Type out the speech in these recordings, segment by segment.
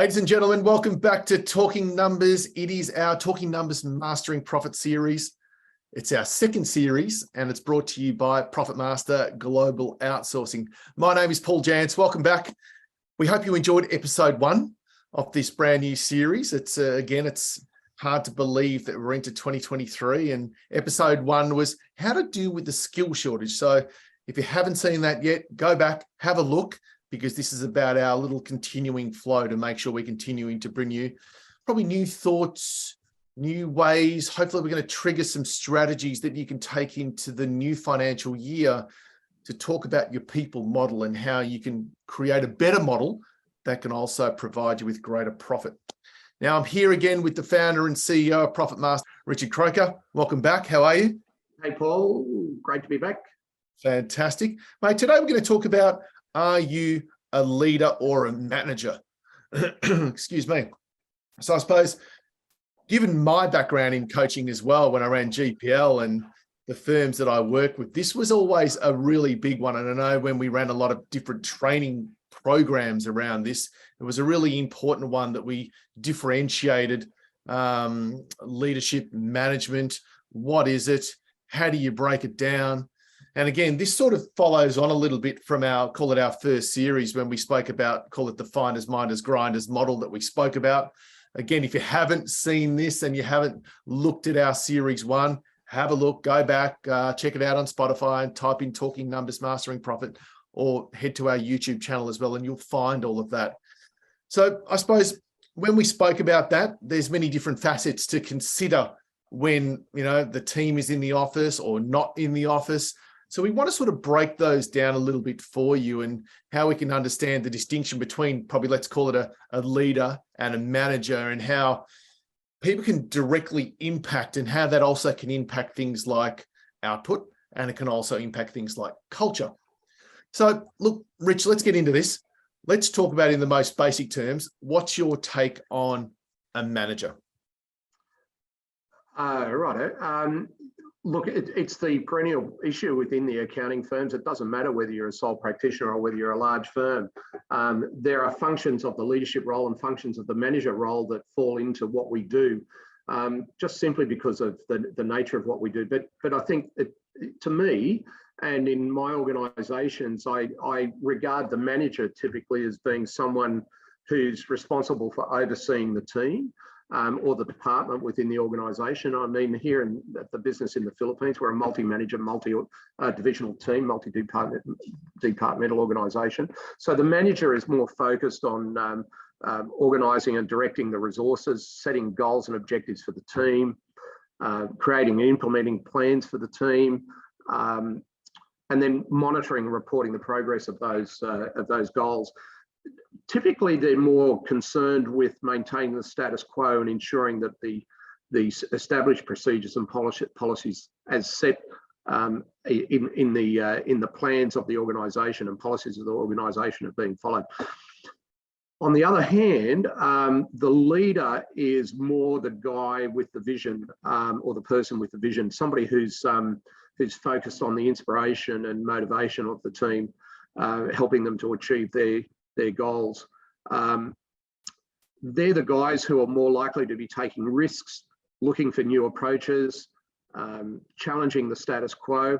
Ladies and gentlemen, welcome back to Talking Numbers. It is our Talking Numbers Mastering Profit series. It's our second series, and it's brought to you by Profit Master Global Outsourcing. My name is Paul Jansz. Welcome back. We hope you enjoyed episode 1 of this brand new series. It's it's hard to believe that we're into 2023, and episode 1 was how to deal with the skill shortage. So if you haven't seen that yet, go back, have a look, because this is about our little continuing flow to make sure we're continuing to bring you probably new thoughts, new ways. Hopefully we're going to trigger some strategies that you can take into the new financial year to talk about your people model and how you can create a better model that can also provide you with greater profit. Now I'm here again with the founder and CEO of Profit Master, Richard Croaker. Welcome back. How are you? Hey, Paul. Great to be back. Fantastic. Mate, today we're going to talk about, are you a leader or a manager? Excuse me. So I suppose, given my background in coaching as well, when I ran GPL and the firms that I work with, this was always a really big one. And I know when we ran a lot of different training programs around this, it was a really important one that we differentiated leadership, management. What is it? How do you break it down? And again, this sort of follows on a little bit from our, call it our first series, when we spoke about, call it the finders, minders, grinders model that we spoke about. Again, if you haven't seen this and you haven't looked at our series 1, have a look, go back, check it out on Spotify and type in Talking Numbers Mastering Profit, or head to our YouTube channel as well, and you'll find all of that. So I suppose when we spoke about that, there's many different facets to consider when, you know, the team is in the office or not in the office. So we want to sort of break those down a little bit for you, and how we can understand the distinction between, probably let's call it a leader and a manager, and how people can directly impact, and how that also can impact things like output, and it can also impact things like culture. So look, Rich, let's get into this. Let's talk about, in the most basic terms, what's your take on a manager? Righto. Look, it's the perennial issue within the accounting firms. It doesn't matter whether you're a sole practitioner or whether you're a large firm. There are functions of the leadership role and functions of the manager role that fall into what we do, just simply because of the nature of what we do. But I think to me, and in my organisations, I regard the manager typically as being someone who's responsible for overseeing the team. Or the department within the organisation. I mean, here at the business in the Philippines, we're a multi-manager, multi-divisional team, multi-departmental organisation. So the manager is more focused on organising and directing the resources, setting goals and objectives for the team, creating and implementing plans for the team, and then monitoring and reporting the progress of those goals. Typically, they're more concerned with maintaining the status quo and ensuring that the established procedures and policies as set in the plans of the organisation and policies of the organisation are being followed. On the other hand, the leader is more the guy with the vision, or the person with the vision, somebody who's focused on the inspiration and motivation of the team, helping them to achieve their goals. They're the guys who are more likely to be taking risks, looking for new approaches, challenging the status quo.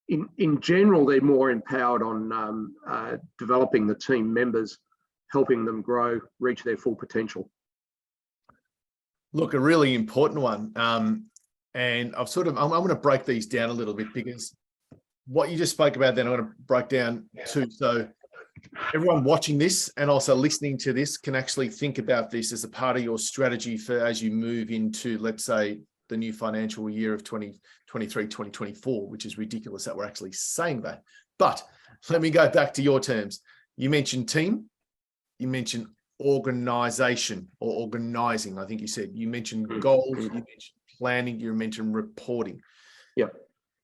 In general, they're more empowered on developing the team members, helping them grow, reach their full potential. Look, a really important one. And I'm going to break these down a little bit, because what you just spoke about, then I'm going to break down too. So everyone watching this and also listening to this can actually think about this as a part of your strategy for as you move into, let's say, the new financial year of 2023, 2024, which is ridiculous that we're actually saying that. But let me go back to your terms. You mentioned team, you mentioned organization or organizing, I think you said. You mentioned goals, you mentioned planning, you mentioned reporting. Yep.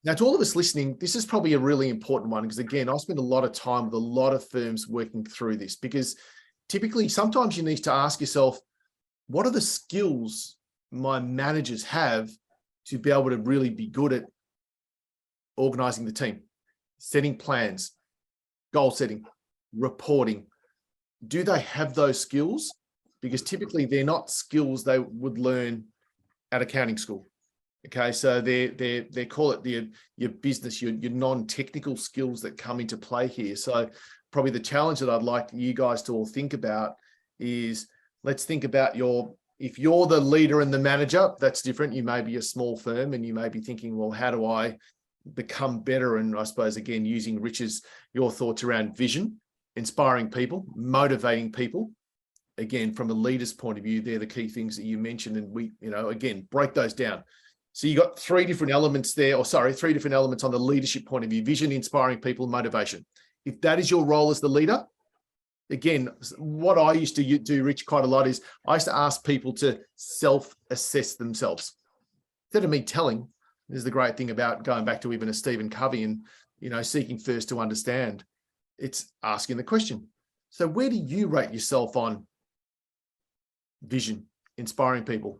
Now, to all of us listening, this is probably a really important one, because again, I spend a lot of time with a lot of firms working through this, because typically sometimes you need to ask yourself, what are the skills my managers have to be able to really be good at organizing the team, setting plans, goal setting, reporting, do they have those skills? Because typically they're not skills they would learn at accounting school. Okay, so they call it your business, your non-technical skills that come into play here. So probably the challenge that I'd like you guys to all think about is, let's think about if you're the leader and the manager, that's different. You may be a small firm and you may be thinking, well, how do I become better? And I suppose, again, using your thoughts around vision, inspiring people, motivating people. Again, from a leader's point of view, they're the key things that you mentioned. And we, again, break those down. So you got three different elements there, three different elements on the leadership point of view: vision, inspiring people, motivation. If that is your role as the leader, again, what I used to do, Rich, quite a lot is I used to ask people to self-assess themselves. Instead of me telling, this is the great thing about going back to even a Stephen Covey and, seeking first to understand. It's asking the question. So where do you rate yourself on vision, inspiring people,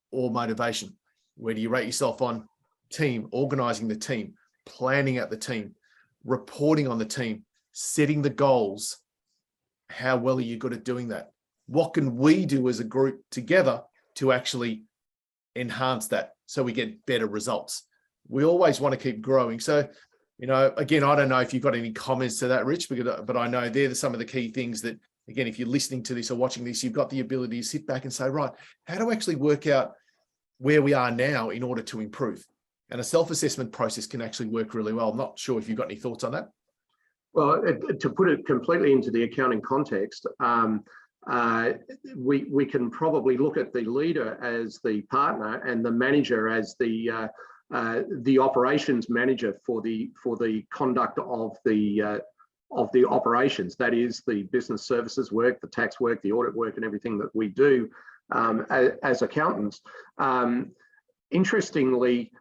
or motivation? Where do you rate yourself on team, organizing the team, planning out the team, reporting on the team, setting the goals? How well are you good at doing that? What can we do as a group together to actually enhance that so we get better results? We always want to keep growing. So, again, I don't know if you've got any comments to that, Rich, but I know they're some of the key things that, again, if you're listening to this or watching this, you've got the ability to sit back and say, right, how do I actually work out where we are now in order to improve? And a self-assessment process can actually work really well. I'm not sure if you've got any thoughts on that. Well, to put it completely into the accounting context, we can probably look at the leader as the partner and the manager as the operations manager for the conduct of the operations. That is the business services work, the tax work, the audit work, and everything that we do as accountants. Interestingly,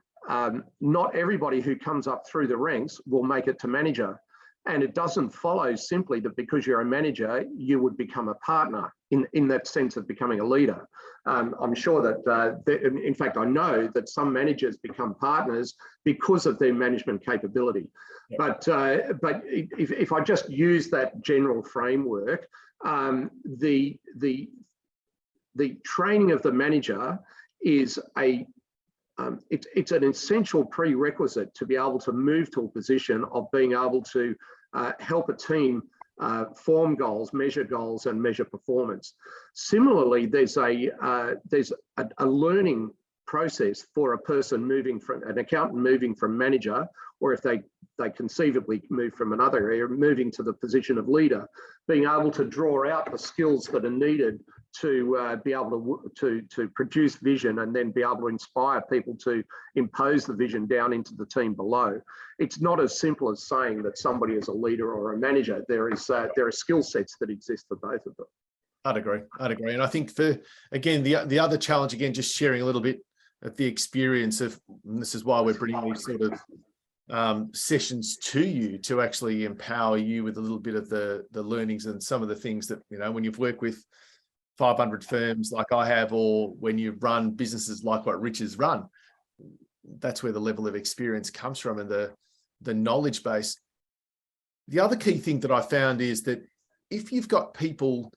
not everybody who comes up through the ranks will make it to manager. And it doesn't follow simply that because you're a manager, you would become a partner in that sense of becoming a leader. I'm sure that, in fact, I know that some managers become partners because of their management capability. Yeah. But if I just use that general framework, the training of the manager is it's an essential prerequisite to be able to move to a position of being able to help a team form goals, and measure performance. Similarly, there's a learning process for a person an accountant moving from manager, or if they conceivably move from another area, moving to the position of leader, being able to draw out the skills that are needed to be able to produce vision and then be able to inspire people to impose the vision down into the team below. It's not as simple as saying that somebody is a leader or a manager. There are skill sets that exist for both of them. I'd agree. And I think the other challenge, again, just sharing a little bit of the experience of, and this is why we're bringing these sort of sessions to you to actually empower you with a little bit of the learnings and some of the things that, when you've worked with 500 firms like I have, or when you run businesses like what Rich has run, that's where the level of experience comes from and the knowledge base. The other key thing that I found is that if you've got people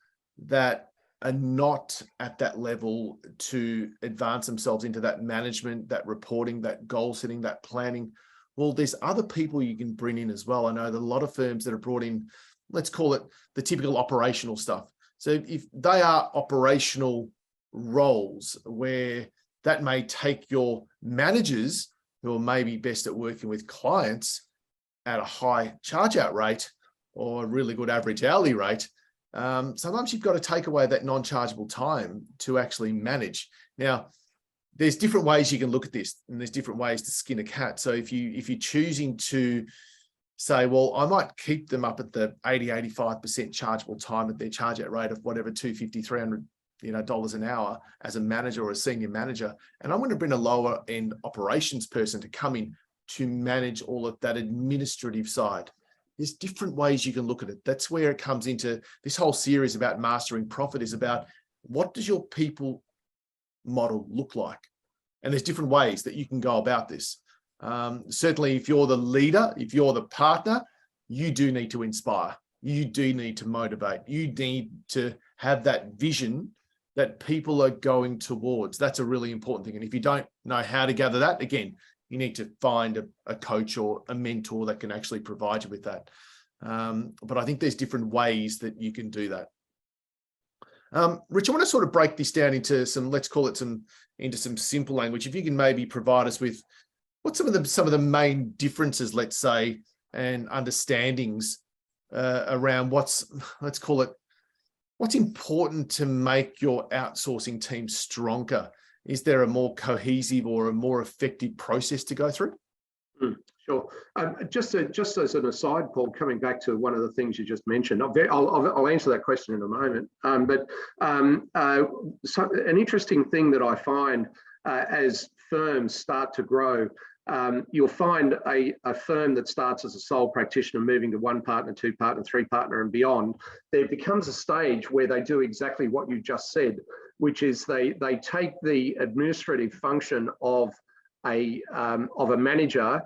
that are not at that level to advance themselves into that management, that reporting, that goal setting, that planning, well, there's other people you can bring in as well. I know that a lot of firms that are brought in, let's call it the typical operational stuff. So if they are operational roles where that may take your managers who are maybe best at working with clients at a high charge out rate or a really good average hourly rate, sometimes you've got to take away that non-chargeable time to actually manage. Now, there's different ways you can look at this, and there's different ways to skin a cat. So if you're choosing to say, well, I might keep them up at the 80-85% chargeable time at their charge out rate of whatever, $250, $300 an hour as a manager or a senior manager, and I'm going to bring a lower end operations person to come in to manage all of that administrative side. There's different ways you can look at it. That's where it comes into this whole series about mastering profit, is about what does your people model look like? And there's different ways that you can go about this. Certainly, if you're the leader, if you're the partner, you do need to inspire. you do need to motivate. You need to have that vision that people are going towards. That's a really important thing. And if you don't know how to gather that, again, you need to find a coach or a mentor that can actually provide you with that. But I think there's different ways that you can do that. Rich, I want to sort of break this down into some, let's call it into some simple language. If you can maybe provide us with what some of the main differences, let's say, and understandings around let's call it, what's important to make your outsourcing team stronger? Is there a more cohesive or a more effective process to go through? Sure. Just as an aside, Paul, coming back to one of the things you just mentioned, I'll answer that question in a moment. So an interesting thing that I find as firms start to grow, you'll find a firm that starts as a sole practitioner moving to 1 partner, 2 partner, 3 partner and beyond. There becomes a stage where they do exactly what you just said, which is they take the administrative function of a manager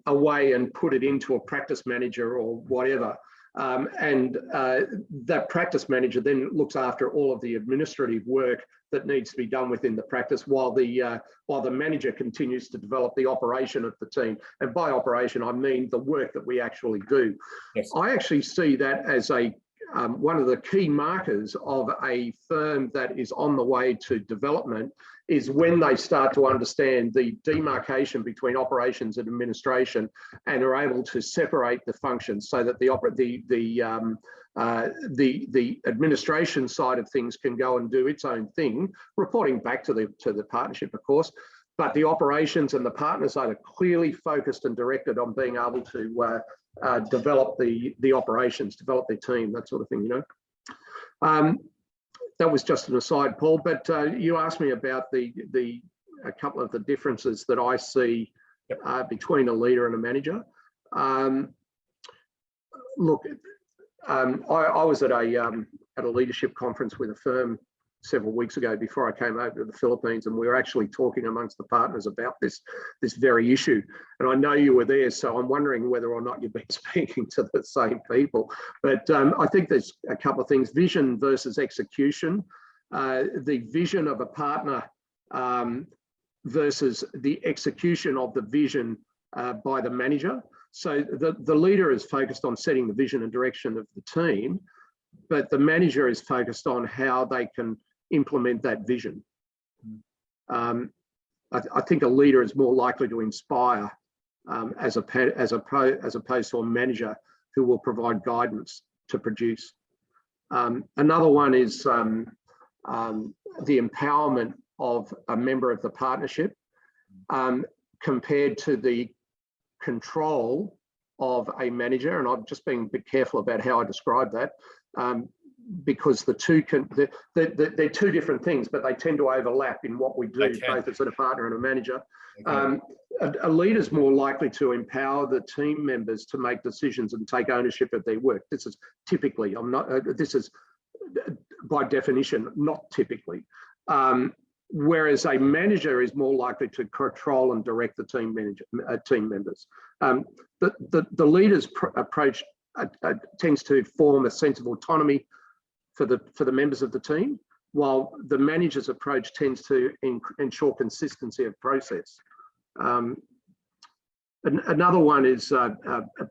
away and put it into a practice manager or whatever. That practice manager then looks after all of the administrative work that needs to be done within the practice while the manager continues to develop the operation of the team. And by operation, I mean the work that we actually do. Yes. I actually see that as one of the key markers of a firm that is on the way to development is when they start to understand the demarcation between operations and administration and are able to separate the functions so that the administration side of things can go and do its own thing, reporting back to the partnership, of course, but the operations and the partners are clearly focused and directed on being able to develop the operations, develop their team, that sort of thing, you know. That was just an aside, Paul, but you asked me about a couple of the differences that I see between a leader and a manager. Look, I was at a leadership conference with a firm several weeks ago before I came over to the Philippines, and we were actually talking amongst the partners about this very issue. And I know you were there, so I'm wondering whether or not you've been speaking to the same people. But I think there's a couple of things: vision versus execution. The vision of a partner versus the execution of the vision by the manager. So the leader is focused on setting the vision and direction of the team, but the manager is focused on how they can implement that vision. I think a leader is more likely to inspire as opposed to a manager who will provide guidance to produce. Another one is the empowerment of a member of the partnership compared to the control of a manager. And I've just been a bit careful about how I describe that. Because they're two different things, but they tend to overlap in what we do, both as a partner and a manager. A leader's more likely to empower the team members to make decisions and take ownership of their work. This is typically, this is by definition, not typically. Whereas a manager is more likely to control and direct the team members. The leader's approach tends to form a sense of autonomy for the members of the team, while the manager's approach tends to ensure consistency of process. Another one is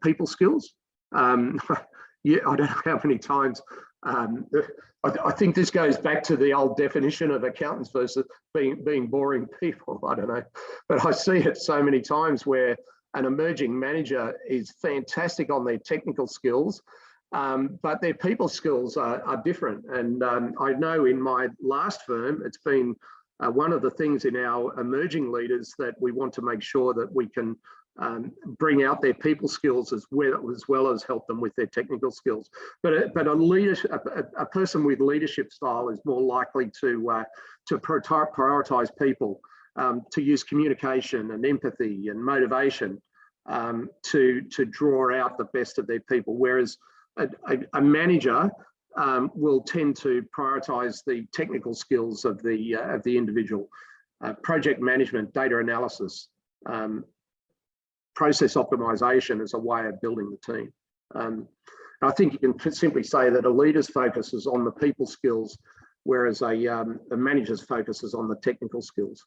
people skills. Yeah, I don't know how many times. I think this goes back to the old definition of accountants versus being boring people. I don't know, but I see it so many times where an emerging manager is fantastic on their technical skills, but their people skills are different. And I know in my last firm, it's been one of the things in our emerging leaders that we want to make sure that we can bring out their people skills as well as help them with their technical skills. But a person with leadership style is more likely to prioritize people, to use communication and empathy and motivation to draw out the best of their people. Whereas a manager will tend to prioritize the technical skills of the individual, project management, data analysis, process optimization as a way of building the team. I think you can simply say that a leader's focus is on the people skills, whereas a manager's focus is on the technical skills.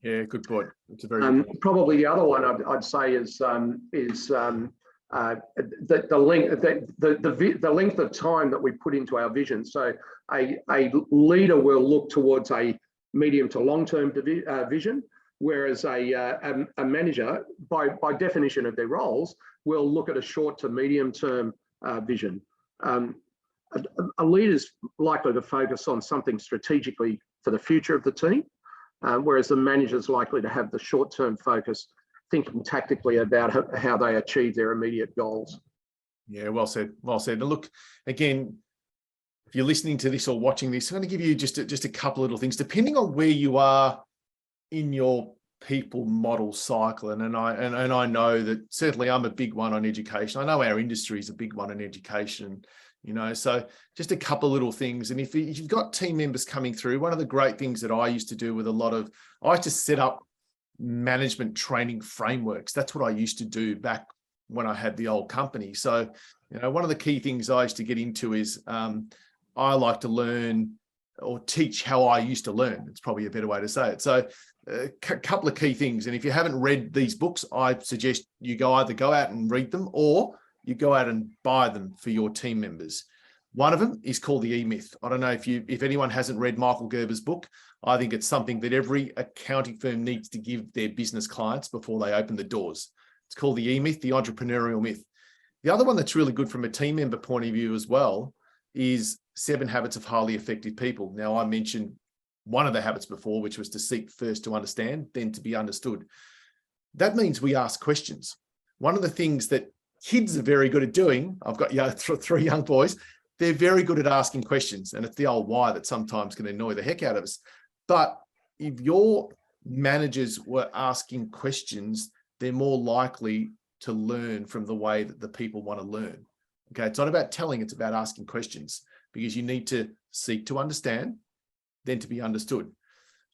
Yeah, good point. It's a very good point. Probably the other one I'd say is the length of time that we put into our vision. So a leader will look towards a medium to long-term vision, whereas a manager, by definition of their roles, will look at a short to medium-term vision. A leader's likely to focus on something strategically for the future of the team, whereas the manager's likely to have the short-term focus, thinking tactically about how they achieve their immediate goals. Yeah, well said. Well said. And look, again, if you're listening to this or watching this, I'm going to give you just a couple of little things, depending on where you are in your people model cycle. And I know that certainly I'm a big one on education. I know our industry is a big one on education, you know, so just a couple of little things. And if you've got team members coming through, one of the great things that I used to do with I used to set up management training frameworks. That's what I used to do back when I had the old company. So, you know, one of the key things I used to get into is I like to learn or teach how I used to learn. It's probably a better way to say it. So a couple of key things. And if you haven't read these books, I suggest you either go out and read them or you go out and buy them for your team members. One of them is called the E-Myth. I don't know if anyone hasn't read Michael Gerber's book. I think it's something that every accounting firm needs to give their business clients before they open the doors. It's called the E-Myth, the entrepreneurial myth. The other one that's really good from a team member point of view as well is 7 Habits of Highly Effective People. Now, I mentioned one of the habits before, which was to seek first to understand, then to be understood. That means we ask questions. One of the things that kids are very good at doing, I've got 3 young boys, they're very good at asking questions. And it's the old why that sometimes can annoy the heck out of us. But if your managers were asking questions, they're more likely to learn from the way that the people want to learn. Okay, it's not about telling, it's about asking questions, because you need to seek to understand, then to be understood.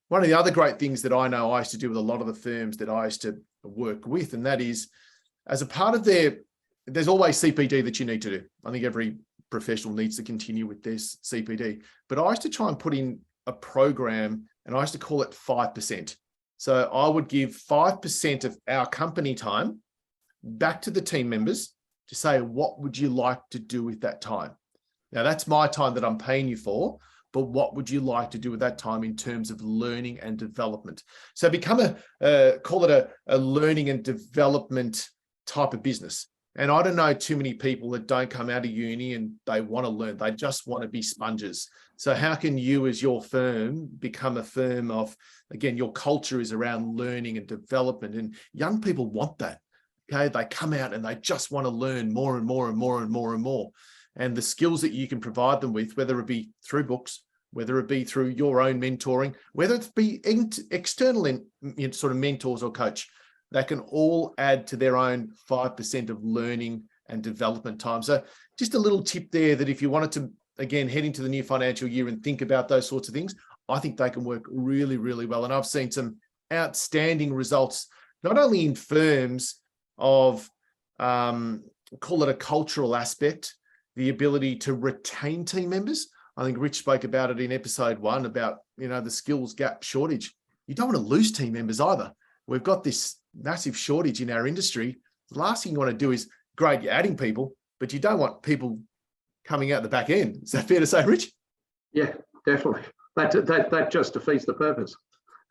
One of the other great things that I know I used to do with a lot of the firms that I used to work with, and that is, as a part of there's always CPD that you need to do. I think every professional needs to continue with this CPD, but I used to try and put in a program, and I used to call it 5%. So I would give 5% of our company time back to the team members to say, what would you like to do with that time? Now, that's my time that I'm paying you for, but what would you like to do with that time in terms of learning and development? So become call it a learning and development type of business. And I don't know too many people that don't come out of uni and they want to learn. They just want to be sponges. So how can you as your firm become a firm of, again, your culture is around learning and development, and young people want that. Okay, they come out and they just want to learn more and more and more and more and more. And the skills that you can provide them with, whether it be through books, whether it be through your own mentoring, whether it be external sort of mentors or coach, that can all add to their own 5% of learning and development time. So just a little tip there, that if you wanted to, again, head into the new financial year and think about those sorts of things, I think they can work really, really well. And I've seen some outstanding results, not only in firms of, call it a cultural aspect, the ability to retain team members. I think Rich spoke about it in episode 1 about, the skills gap shortage. You don't want to lose team members either. We've got this massive shortage in our industry. The last thing you want to do is, great, you're adding people, but you don't want people coming out the back end. Is that fair to say, Rich? Yeah, definitely. That just defeats the purpose.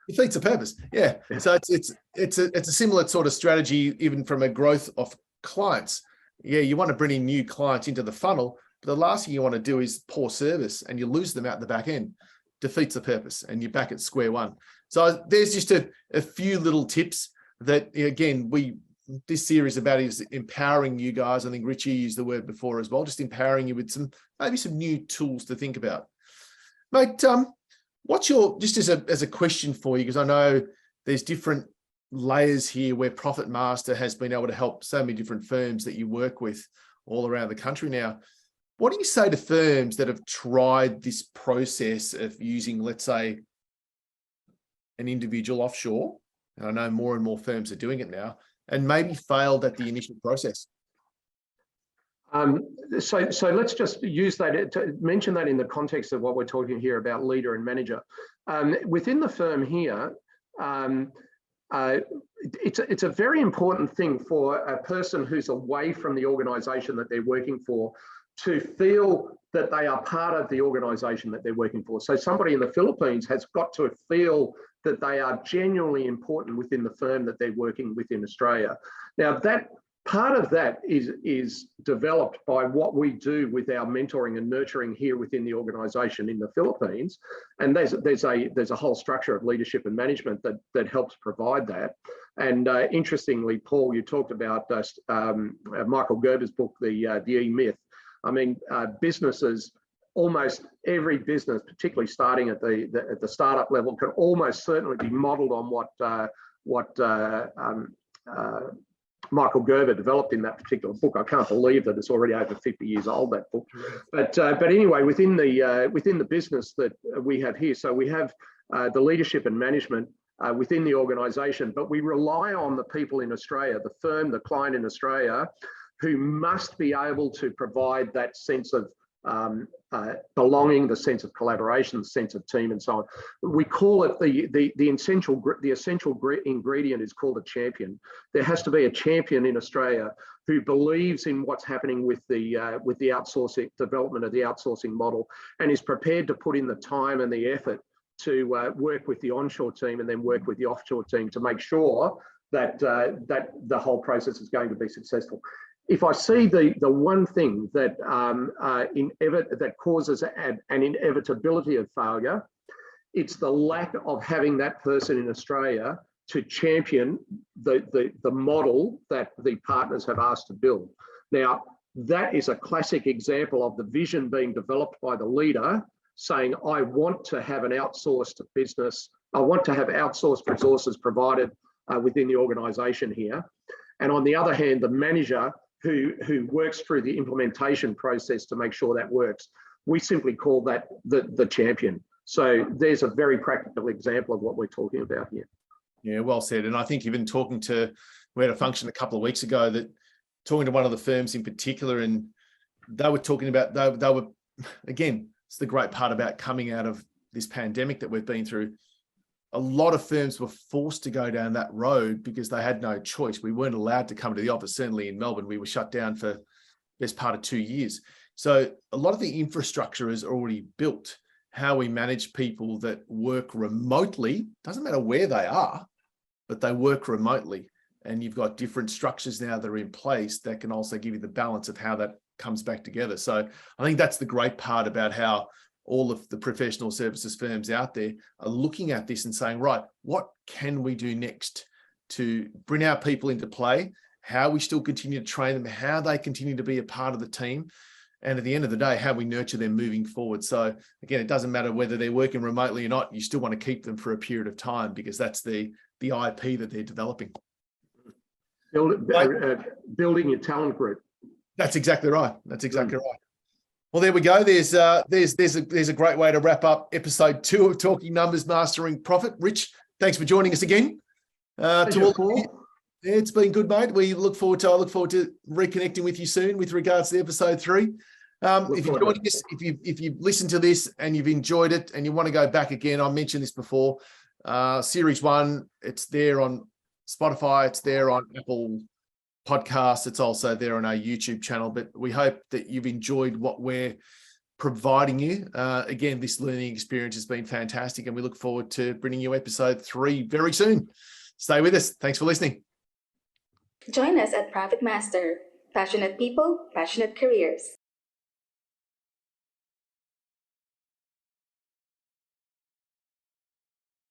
Defeats the purpose. Yeah. So it's a similar sort of strategy, even from a growth of clients. Yeah, you want to bring in new clients into the funnel, but the last thing you want to do is poor service and you lose them out the back end. Defeats the purpose, and you're back at square one. So there's just a few little tips that, again, this series about is empowering you guys. I think Richie used the word before as well, just empowering you with maybe some new tools to think about. Mate, what's just as a question for you, because I know there's different layers here where Profit Master has been able to help so many different firms that you work with all around the country now. What do you say to firms that have tried this process of using, let's say, an individual offshore? And I know more and more firms are doing it now, and maybe failed at the initial process. So let's just use that to mention that in the context of what we're talking here about leader and manager. Within the firm here, it's a very important thing for a person who's away from the organisation that they're working for to feel that they are part of the organisation that they're working for. So somebody in the Philippines has got to feel that they are genuinely important within the firm that they're working within Australia. Now, that part of that is developed by what we do with our mentoring and nurturing here within the organisation in the Philippines, and there's a whole structure of leadership and management that helps provide that. And interestingly, Paul, you talked about Michael Gerber's book, the E-Myth. I mean, businesses, almost every business, particularly starting at the startup level, can almost certainly be modelled on what Michael Gerber developed in that particular book. I can't believe that it's already over 50 years old, that book. But anyway, within the business that we have here, so we have the leadership and management within the organisation, but we rely on the people in Australia, the firm, the client in Australia, who must be able to provide that sense of belonging, the sense of collaboration, the sense of team, and so on. We call it the essential ingredient is called a champion. There has to be a champion in Australia who believes in what's happening with the outsourcing development of the outsourcing model, and is prepared to put in the time and the effort to work with the onshore team and then work with the offshore team to make sure that the whole process is going to be successful. If I see the one thing that that causes an inevitability of failure, it's the lack of having that person in Australia to champion the model that the partners have asked to build. Now, that is a classic example of the vision being developed by the leader saying, I want to have an outsourced business. I want to have outsourced resources provided within the organisation here. And on the other hand, the manager who works through the implementation process to make sure that works. We simply call that the champion. So there's a very practical example of what we're talking about here. Yeah, well said. And I think even we had a function a couple of weeks ago that talking to one of the firms in particular, and they were talking about, they were, again, it's the great part about coming out of this pandemic that we've been through. A lot of firms were forced to go down that road because they had no choice. We weren't allowed to come to the office. Certainly in Melbourne, we were shut down for best part of 2 years. So a lot of the infrastructure is already built. How we manage people that work remotely, doesn't matter where they are, but they work remotely. And you've got different structures now that are in place that can also give you the balance of how that comes back together. So I think that's the great part about how all of the professional services firms out there are looking at this and saying, right, what can we do next to bring our people into play, how we still continue to train them, how they continue to be a part of the team, and at the end of the day, how we nurture them moving forward. So again, it doesn't matter whether they're working remotely or not, you still want to keep them for a period of time because that's the IP that they're developing. Building your talent group. That's exactly right. That's exactly right. Well, there we go. There's a great way to wrap up episode 2 of Talking Numbers, Mastering Profit. Rich, thanks for joining us again. It's been good, mate. I look forward to reconnecting with you soon with regards to episode 3. If you're joining us, if you've listened to this and you've enjoyed it and you want to go back again, I mentioned this before. Series 1, it's there on Spotify, it's there on Apple Podcasts, it's also there on our YouTube channel. But we hope that you've enjoyed what we're providing you. Again, this learning experience has been fantastic, and we look forward to bringing you episode 3 very soon. Stay with us. Thanks for listening. Join us at Profit Master. Passionate people, passionate careers.